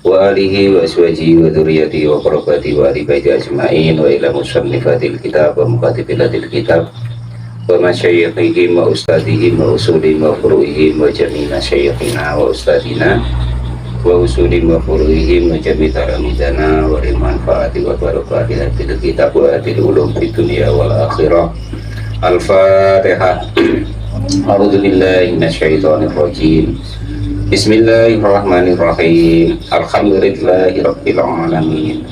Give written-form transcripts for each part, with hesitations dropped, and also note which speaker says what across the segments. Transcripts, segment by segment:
Speaker 1: wa alihi wa aswajihi wa dzurriyyatihi wa qurrati wa ali baiti ajma'in wa ila musannifatil kitab wa mukatibilatil kitab wa masyayikhihim wa ustadihim wa usulihim wa furu'ihim wa jami'na syayikhina wa ustadina wa usulihim wa furu'ihim wa jami'na talamidana wa limanfaati wa barakati hadil kitab wa hadil ulum fid dunya wal akhirah. Al-Fatihah. A'udzu billahi minasyaitonir rajim. Bismillahirrahmanirrahim. Alhamdulillahi rabbil alamin.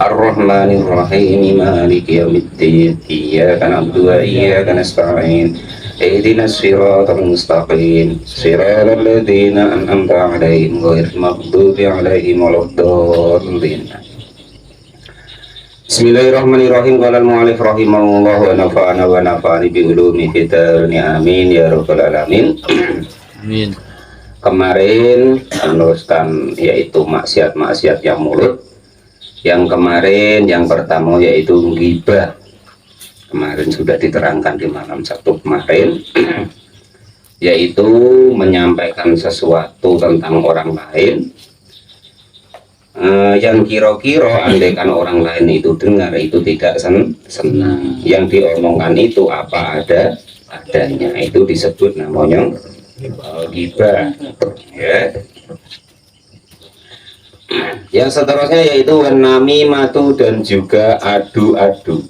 Speaker 1: Ar-Rahmanir Rahim. Maliki yaumiddin. Iyyaka na'budu wa iyyaka nasta'in. Ihdinas siratal mustaqim. Siratal ladzina an'amta 'alaihim ghairil maghdubi 'alaihim waladdallin. Bismillahirrahmanirrahim. Qala al-mu'allif rahimahullah wa nafa'ana wa nafa'ani bi ulumi fid dharain amin ya rabbal alamin.
Speaker 2: Amin.
Speaker 1: Kemarin meneruskan yaitu maksiat-maksiat yang mulut. Yang kemarin yang pertama yaitu ghibah. Kemarin sudah diterangkan di malam Sabtu kemarin yaitu menyampaikan sesuatu tentang orang lain yang kira-kira andaikan orang lain itu dengar itu tidak senang, yang diomongkan itu apa adanya, itu disebut namanya ghibah ya. Yang seterusnya yaitu namimatu dan juga adu-adu.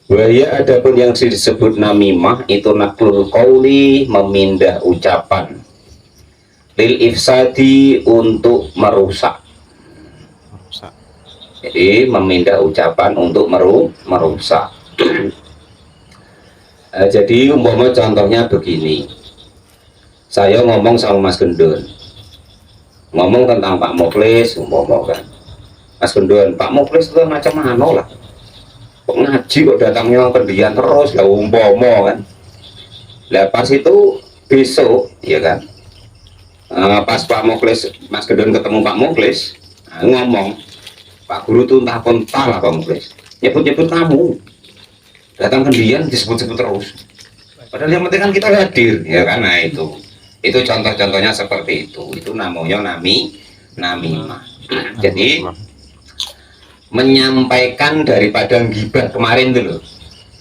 Speaker 1: Wahya adapun yang disebut namimah itu naklul qauli, memindah ucapan, lil ifsadi untuk merusak. Jadi memindah ucapan untuk merusak. Jadi umpama contohnya begini, saya ngomong sama Mas Gendon, ngomong tentang Pak Muklis umpama kan, Mas Gendon, Pak Muklis itu macam mana lah, kok ngaji kok datangnya pendidikan terus lah umpama kan. Lah pas itu besok ya kan, pas Pak Muklis, Mas Gendon ketemu Pak Muklis, ngomong, Pak Guru tuh entah lah Pak Muklis, nyebut-nyebut kamu, datang pendidikan disebut-sebut terus. Padahal yang penting kan kita hadir, ya kan? Nah itu contoh-contohnya seperti itu namanya namimah. Jadi menyampaikan daripada ghibah kemarin dulu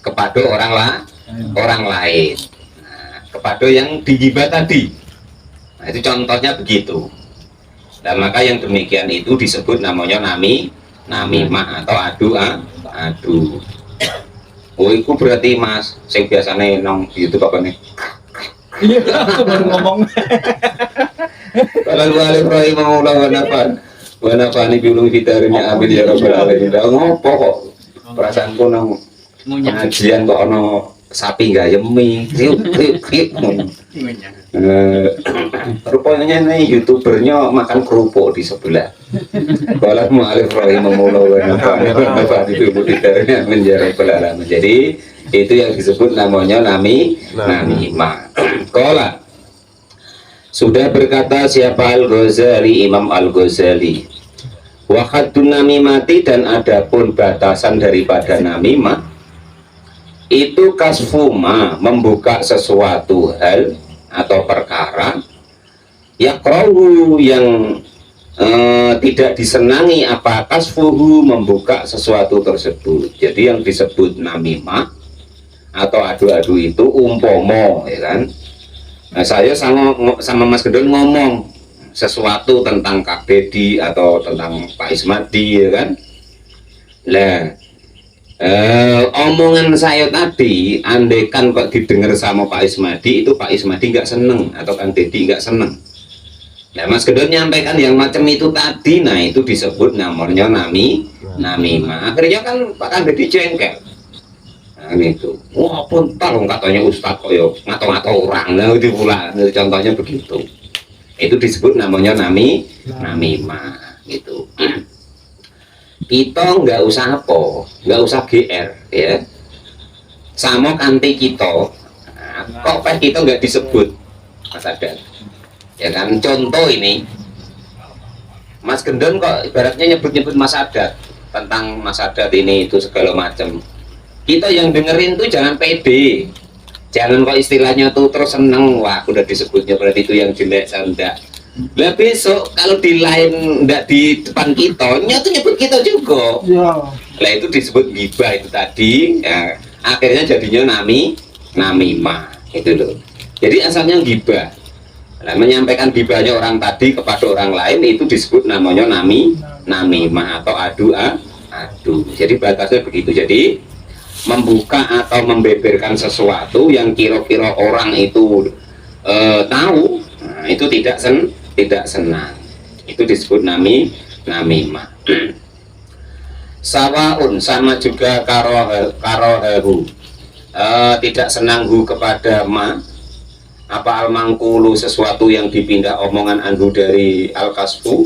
Speaker 1: kepada orang lain, kepada yang digibah tadi. Nah, itu contohnya begitu. Dan maka yang demikian itu disebut namanya namimah atau adu. Oh, itu berarti Mas, yang biasanya nong YouTube apa nih?
Speaker 2: Iya, aku baru ngomong.
Speaker 1: Kalau alif rahimahullah wa nafa'ani bi ulumi fid dharain amin ya rabbal alamin. Ngopo kok perasaanku nang pengajian kok ono sapi gayemi. Rupanya nih YouTubernya makan kerupuk di sebelah. Kalau alif rahimahullah wa nafa'ani bi ulumi fid dharain amin ya rabbal alamin. Jadi itu yang disebut namanya namimah. Qala sudah berkata siapa Al-Ghazali, Imam Al-Ghazali, wa haddun namimati, dan adapun batasan daripada namimah itu kasfuma, membuka sesuatu hal atau perkara yakrahu, yang tidak disenangi, apa kasfuhu, membuka sesuatu tersebut. Jadi yang disebut namimah atau adu-adu itu umpomo ya kan. Nah, saya sama Mas Gendon ngomong sesuatu tentang Kak Dedi atau tentang Pak Ismadi ya kan. Nah, omongan saya tadi andaikan kok didengar sama Pak Ismadi, itu Pak Ismadi nggak seneng atau Kang Dedi nggak seneng. Nah, Mas Gendon nyampaikan yang macam itu tadi, nah itu disebut namanya namimah. Akhirnya kan Pak Kang Dedi jengkel. Nah, itu, wah pun tahu katanya Ustadz kok yo ngato-ngato orang, nah itu pula contohnya begitu. Itu disebut namanya namimah gitu. Kita nggak usah nggak usah GR ya, sama kanti kita, kok kita nggak disebut Mas Adan, ya kan? Contoh ini, Mas Gendon kok ibaratnya nyebut-nyebut Mas Adat, tentang Mas Adat ini itu segala macam. Kita yang dengerin tuh jangan pede, jangan kok istilahnya tuh terus seneng, wah udah disebutnya berarti itu yang jelek, saya enggak. Lah besok kalau di lain ndak di depan kita, nyatu nyebut kita juga.
Speaker 3: Ya.
Speaker 1: Lah itu disebut gibah itu tadi. Ya, akhirnya jadinya namimah itu loh. Jadi asalnya gibah. Nah, menyampaikan gibahnya orang tadi kepada orang lain itu disebut namanya namimah atau adu. Jadi batasnya begitu. Jadi membuka atau membeberkan sesuatu yang kira-kira orang itu tahu, nah, itu tidak senang. Itu disebut namimah. Sawaun sama juga karohahu, tidak senang hu kepada apa al-mangkulu sesuatu yang dipindah omongan anhu dari al-kasfu,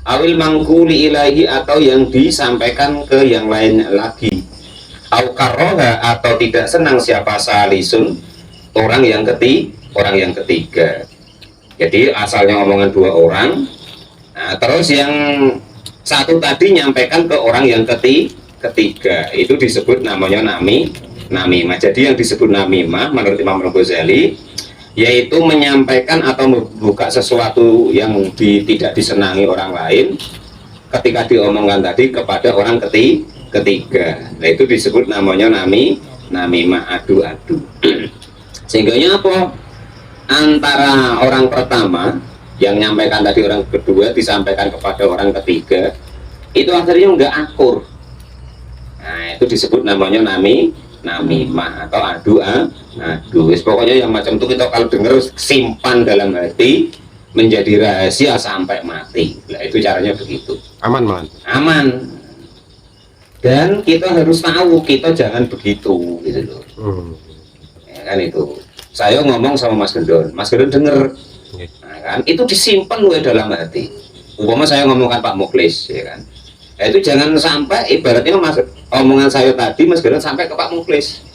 Speaker 1: awil mangkuli ilahi atau yang disampaikan ke yang lain lagi, au karoha atau tidak senang siapa salisun orang yang ketiga. Jadi asalnya omongan dua orang, nah, terus yang satu tadi nyampaikan ke orang yang ketiga, itu disebut namanya namimah. Jadi yang disebut namimah menurut Imam Al-Ghazali yaitu menyampaikan atau membuka sesuatu yang tidak disenangi orang lain ketika diomongkan tadi kepada orang ketiga. Nah itu disebut namanya namimah, adu. Sehingganya apa? Antara orang pertama yang menyampaikan tadi orang kedua disampaikan kepada orang ketiga itu akhirnya nggak akur. Nah itu disebut namanya namimah atau adu. Pokoknya yang macam itu kita kalau dengar simpan dalam hati menjadi rahasia sampai mati. Nah itu caranya begitu. Aman. Dan kita harus tahu kita jangan begitu gitu loh. Ya kan itu. Saya ngomong sama Mas Gendon denger. Nah, kan itu disimpan dalam hati. Umpama saya ngomongkan Pak Mukhlis, ya kan. Nah, itu jangan sampai ibaratnya omongan saya tadi Mas Gendon sampai ke Pak Mukhlis.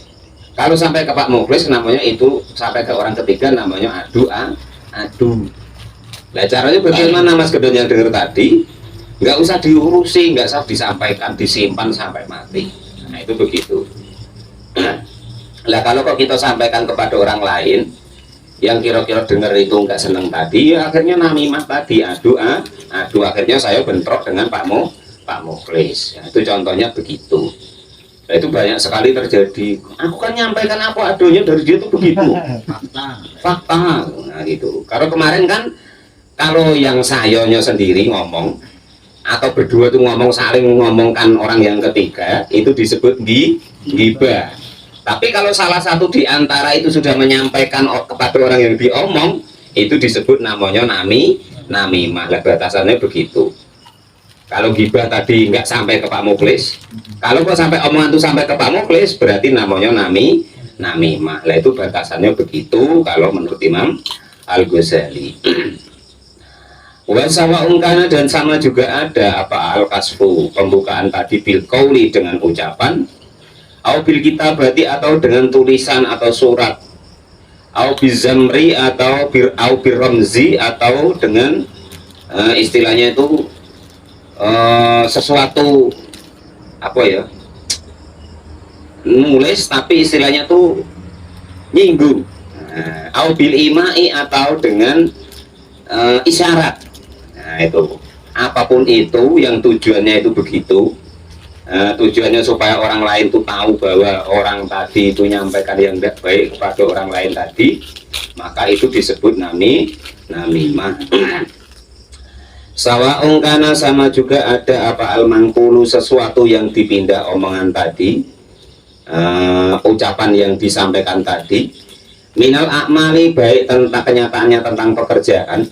Speaker 1: Kalau sampai ke Pak Mukhlis namanya itu sampai ke orang ketiga namanya adu. Nah caranya bagaimana Mas Gendon yang dengar tadi? Nggak usah diurusi, nggak usah disampaikan, disimpan sampai mati. Nah itu begitu. Nah kalau kok kita sampaikan kepada orang lain yang kira-kira dengar itu nggak seneng tadi, ya akhirnya namimah tadi adu. Akhirnya saya bentrok dengan Pak Mukhlis. Ya, itu contohnya begitu. Nah, itu banyak sekali terjadi. Aku kan nyampaikan apa adunya dari dia itu begitu. Fakta. Nah gitu. Kalau kemarin kan kalau yang sayanya sendiri ngomong atau berdua tuh ngomong saling ngomongkan orang yang ketiga itu disebut gibah. Tapi kalau salah satu di antara itu sudah menyampaikan kepada orang yang diomong itu disebut namanya namimah. Lah batasannya begitu. Kalau gibah tadi nggak sampai ke Pak Mukhlis, kalau kok sampai omongan itu sampai ke Pak Mukhlis berarti namanya namimah. Lah itu batasannya begitu kalau menurut Imam Al-Ghazali. Wasawa ungkana dan sama juga ada apa al-kasfu pembukaan tadi bil qauli dengan ucapan, au bil kitabati atau dengan tulisan atau surat, au bizamri atau au birramzi atau dengan istilahnya itu sesuatu apa ya, nulis tapi istilahnya tuh nyinggung, au bil imai atau dengan isyarat. Nah itu apapun itu yang tujuannya itu begitu, tujuannya supaya orang lain tuh tahu bahwa orang tadi itu nyampaikan yang tidak baik kepada orang lain tadi, maka itu disebut namimah. Sawa'un kana sama juga ada apa al-mangkulu sesuatu yang dipindah omongan tadi, ucapan yang disampaikan tadi, minal a'mali baik tentang kenyataannya tentang pekerjaan,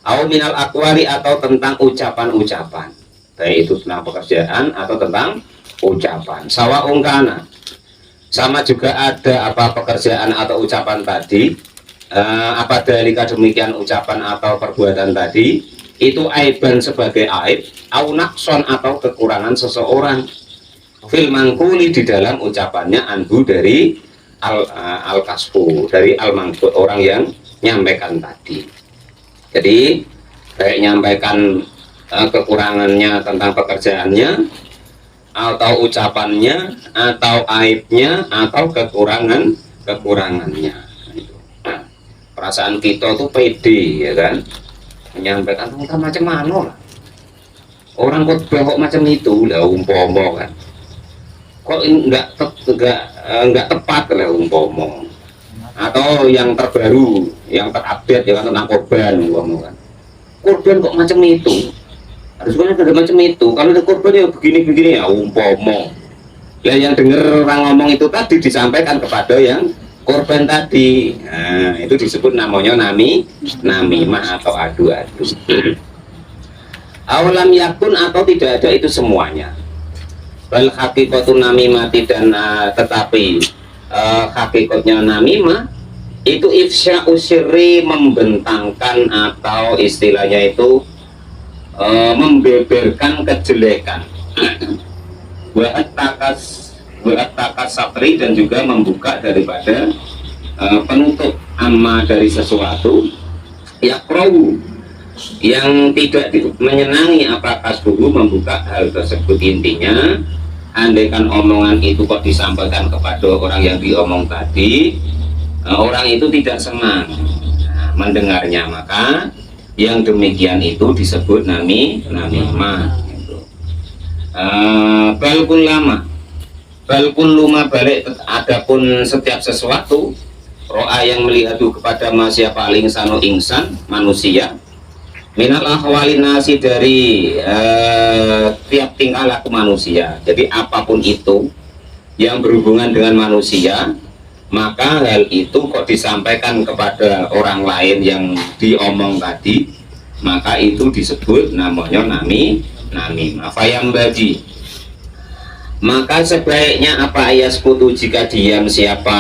Speaker 1: au minal aqwali atau tentang ucapan-ucapan, baik itu tentang pekerjaan atau tentang ucapan. Sawa'un kana sama juga ada apa pekerjaan atau ucapan tadi, apa dalika demikian ucapan atau perbuatan tadi itu aiban sebagai aib, au naqson atau kekurangan seseorang, fil mangkuli di dalam ucapannya anhu dari al-kasfu dari al-mangkul orang yang nyampaikan tadi. Jadi baik nyampaikan kekurangannya tentang pekerjaannya atau ucapannya atau aibnya atau kekurangannya. Perasaan kita tuh pede, ya kan, menyampaikan tentang macam mana lah. Orang khotbah kok macam itu lah umpama kan. Kok enggak tepat lah umpama. Atau yang terbaru, yang terupdate ya kan tentang korban umpama kan. Korban kok macam itu? Harusnya ada macam itu. Kalau ada korban ya begini-begini ya umpama. Lah yang dengar orang ngomong itu tadi disampaikan kepada yang korban tadi. Nah, itu disebut namanya namimah atau adu-adu. Awalam yakun atau tidak ada itu semuanya. Bal hakikatun namimati dan tetapi hakikatnya namimah itu ifsya usiri membentangkan atau istilahnya itu membeberkan kejelekan. Buat takas satri dan juga membuka daripada penutup amma dari sesuatu ya perahu yang tidak menyenangi apakah dulu membuka hal tersebut. Intinya andaikan omongan itu kok disampaikan kepada orang yang diomong tadi, orang itu tidak senang mendengarnya, maka yang demikian itu disebut namimah. Balkun lama, balkun luma balik. Adapun setiap sesuatu roa yang melihat kepada siapa insanu insan manusia minal ahwalin nasi dari tiap tingkah laku manusia. Jadi apapun itu yang berhubungan dengan manusia, maka hal itu kok disampaikan kepada orang lain yang diomong tadi, maka itu disebut namanya namimah. Fayam badi, maka sebaiknya apa ayat sekutu jika diam siapa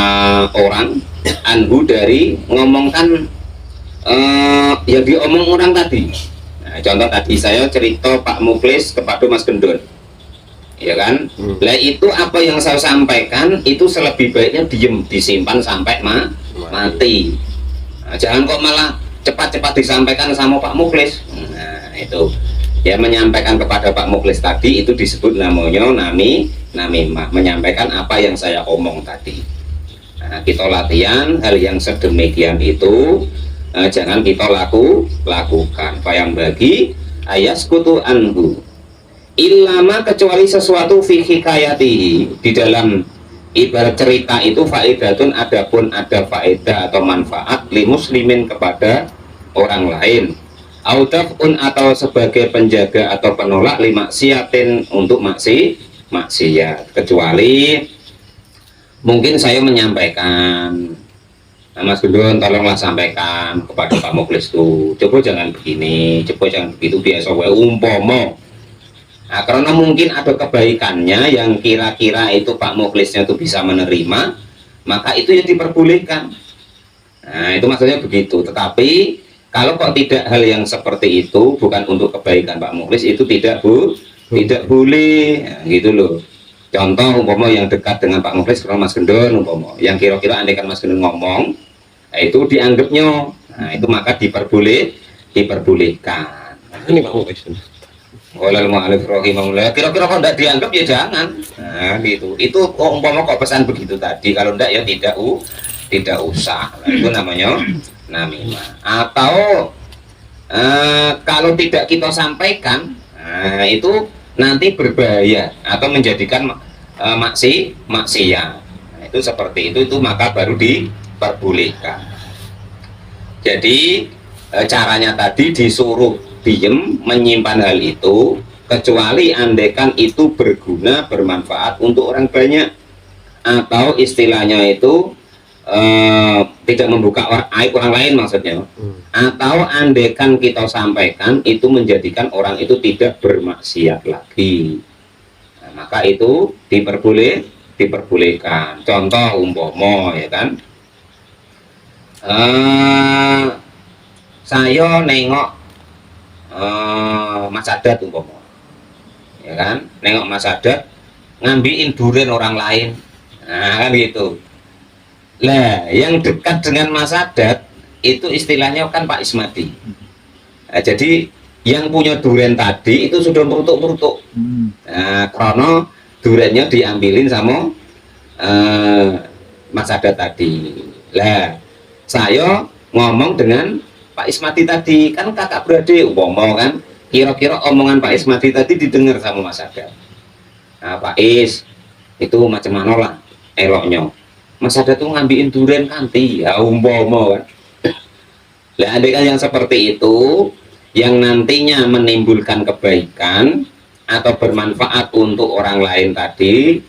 Speaker 1: orang anhu dari ngomongkan yang diomong orang tadi. Nah, contoh tadi saya cerita Pak Muklis kepada Mas Gendon, ya kan? Lah itu apa yang saya sampaikan itu selebih baiknya diem, disimpan sampai mati. Nah, jangan kok malah cepat-cepat disampaikan sama Pak Muklis. Nah, itu ya menyampaikan kepada Pak Muklis tadi itu disebut namanya namimah, menyampaikan apa yang saya omong tadi. Nah, kita latihan hal yang sedemikian itu. Jangan kita lakukan. Fayam bagi ayas kutu anhu ilama kecuali sesuatu fi hikayatihi, di dalam ibarat cerita itu faidatun, adapun ada faedah atau manfaat li muslimin kepada orang lain, autafun atau sebagai penjaga atau penolak li maksiatin untuk maksiat, kecuali mungkin saya menyampaikan, Mas Gendon tolonglah sampaikan kepada Pak Muklis tuh, coba jangan begini, coba jangan begitu, biasa wae umpama. Nah, karena mungkin ada kebaikannya yang kira-kira itu Pak Muklisnya itu bisa menerima, maka itu yang diperbolehkan. Nah, itu maksudnya begitu. Tetapi kalau kok tidak hal yang seperti itu, bukan untuk kebaikan Pak Muklis, itu tidak boleh, nah, gitu loh. Contoh umpama yang dekat dengan Pak Muklis, kalau Mas Gendon umpama, yang kira-kira andaikan Mas Gendon ngomong, nah, itu dianggapnya, nah itu maka diperbolehkan.
Speaker 3: Ini Pak Muklis.
Speaker 1: Walal mu'alif rahimahullah. Kira-kira kok tidak dianggap ya jangan. Nah, gitu. Itu kok umpama kok pesan begitu tadi, kalau tidak ya tidak usah. Nah, itu namanya namimah. Atau kalau tidak kita sampaikan, nah, itu nanti berbahaya atau menjadikan maksiat. Nah, itu seperti itu maka baru diperbolehkan. Jadi caranya tadi disuruh diem menyimpan hal itu, kecuali andaikan itu berguna bermanfaat untuk orang banyak, atau istilahnya itu tidak membuka aib orang lain maksudnya, atau andaikan kita sampaikan itu menjadikan orang itu tidak bermaksiat lagi, nah, maka itu diperbolehkan. Contoh umpama ya kan, saya nengok Mas Adat umpama, ya kan, nengok Mas Adat ngambilin durian orang lain, nah kan gitu. Lah yang dekat dengan Mas Adat itu istilahnya kan Pak Ismadi. Nah, jadi yang punya durian tadi itu sudah merutuk-merutuk. Nah, karena duriannya diambilin sama Mas Adat tadi. Lah saya ngomong dengan Pak Ismadi tadi kan kakak beradik umpama kan, kira-kira omongan Pak Ismadi tadi didengar sama Mas Adam. Nah, Pak Is itu macam mana lah eloknya, Mas Adam tuh ngambilin durian kanti ya umpama kan. Lah andai kan yang seperti itu yang nantinya menimbulkan kebaikan atau bermanfaat untuk orang lain tadi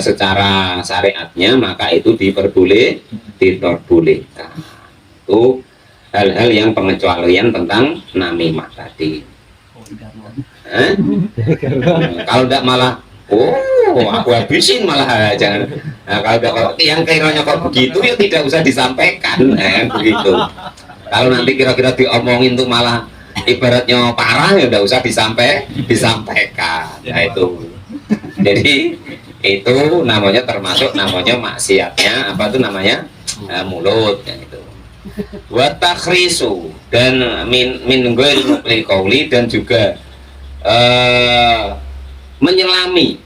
Speaker 1: secara syariatnya, maka itu diperbolehkan. Itu hal-hal yang pengecualian tentang namimah tadi. Kalau tidak malah, aku habisin malah jangan. Nah, kalau yang kiranya kok begitu ya tidak usah disampaikan, begitu. Kalau nanti kira-kira diomongin tuh malah ibaratnya parah ya udah usah disampaikan. Nah itu. Jadi itu namanya termasuk namanya maksiatnya apa tuh namanya mulut ya itu. Wa takhrisu dan min ghairi qauli dan juga menyelami.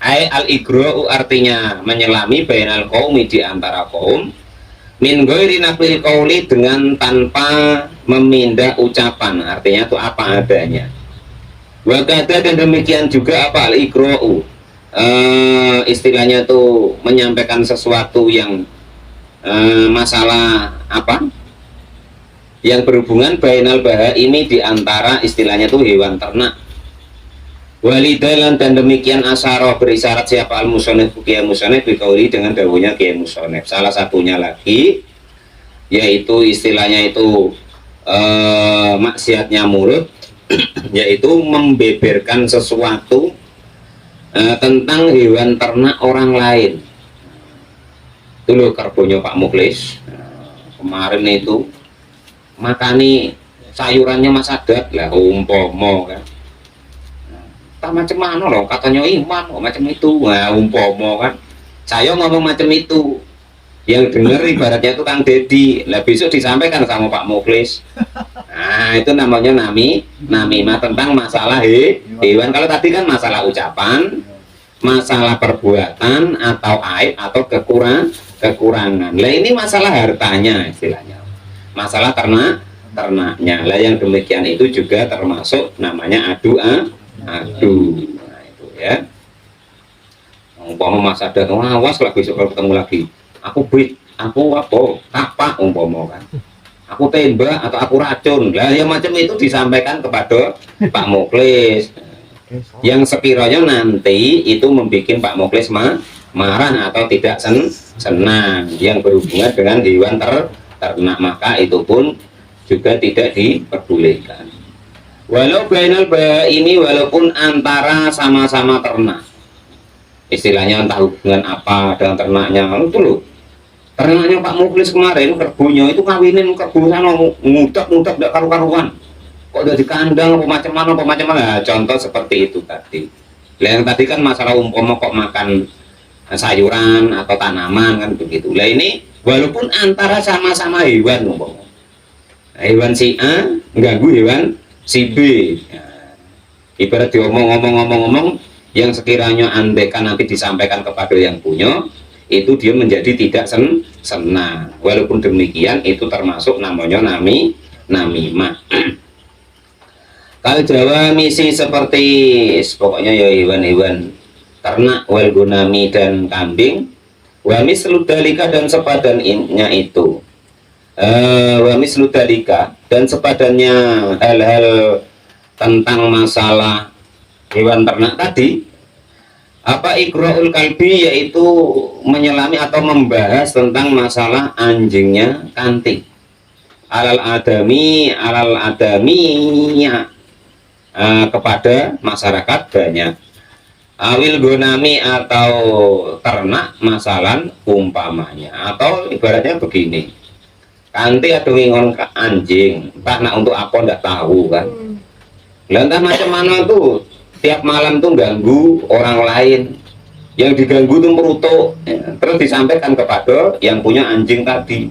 Speaker 1: Al igra'u artinya menyelami bainal qaumi di antara kaum min ghairi naqlil qauli dengan tanpa memindah ucapan, artinya itu apa adanya. Wa kadza dan demikian juga apa al igra'u istilahnya tuh menyampaikan sesuatu yang masalah apa yang berhubungan bainal bahaimi di antara istilahnya tuh hewan ternak. Walidalan dan demikian asaroh berisyarat siapa al musonef kiai musonef bikauli dengan dawuhnya kiai musonef. Salah satunya lagi yaitu istilahnya itu maksiatnya mulut yaitu membeberkan sesuatu tentang hewan ternak orang lain. Dulu karbonya Pak Mukhlis kemarin itu makani sayurannya Mas Adat lah umpama kan. Tak macam mana loh katanya iman kok macam itu. Nah umpama kan saya ngomong macam itu, yang dengar ibaratnya itu Kang Dedi lah, besok disampaikan sama Pak Mukhlis. Nah itu namanya namimah tentang masalah hewan. Kalau tadi kan masalah ucapan, masalah perbuatan atau aib atau kekurangan. Lah ini masalah hartanya istilahnya, masalah ternaknya. Lah yang demikian itu juga termasuk namanya adu. Nah itu ya. Umpama Mas Adat awas lah besok kalau ketemu lagi. Aku apa umpama kan. Aku tembak atau aku racun. Lah yang macam itu disampaikan kepada Pak Mukhlis. Yang sekiranya nanti itu membuat Pak Mukhlis marah atau tidak senang yang berhubungan dengan hewan ternak, maka itu pun juga tidak diperbolehkan. Walau bainal ini walaupun antara sama-sama ternak, istilahnya entah hubungan apa dengan ternaknya itu loh. Ternaknya Pak Mukhlis kemarin kerbunya itu ngawinin kerbu sana ngudak tidak karu-karuan. Kok udah di kandang apa macam mana. Contoh seperti itu tadi. Lah yang tadi kan masalah umpama kok makan sayuran atau tanaman kan begitu. Lah ini walaupun antara sama-sama hewan umpama. Hewan si A ganggu hewan si B. Nah, ibarat diomong yang sekiranya andekan nanti disampaikan kepada yang punya, itu dia menjadi tidak senang. Walaupun demikian itu termasuk namanya namimah. Kalau Jawa misi seperti pokoknya ya hewan-hewan ternak wal gunami dan kambing, wa misludalika dan sepadannya itu. Wa misludalika dan sepadannya hal-hal tentang masalah hewan ternak tadi, apa ikra'ul kalbi yaitu menyelami atau membahas tentang masalah anjingnya kantik alal adaminya kepada masyarakat banyak. Awil gonami atau ternak masalan umpamanya, atau ibaratnya begini, kanti atau ngingon ke anjing entah nak untuk apa ndak tahu kan. Entah macam mana tuh tiap malam tuh ganggu orang lain, yang diganggu tuh merutuk ya. Terus disampaikan kepada yang punya anjing tadi,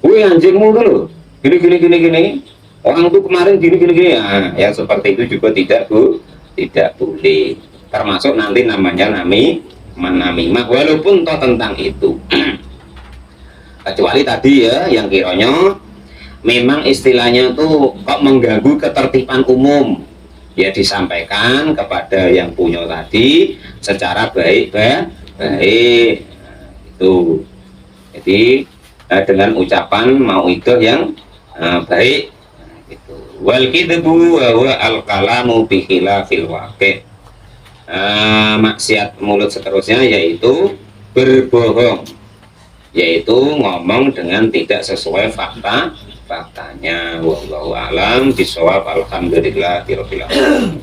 Speaker 1: wih anjingmu dulu gini orang tuh kemarin gini ya, yang seperti itu juga tidak boleh, termasuk nanti namanya namimah walaupun toh tentang itu kecuali tadi ya yang kiranya memang istilahnya tuh kok mengganggu ketertiban umum, ya disampaikan kepada yang punya tadi secara baik-baik. Itu jadi dengan ucapan mau itu yang baik. Itu wal kidbu wa al kalamu bi khilafil waqi'. Maksiat mulut seterusnya yaitu berbohong, yaitu ngomong dengan tidak sesuai faktanya. Wallahu a'lam bishawab. Alhamdulillahirabbil alamin.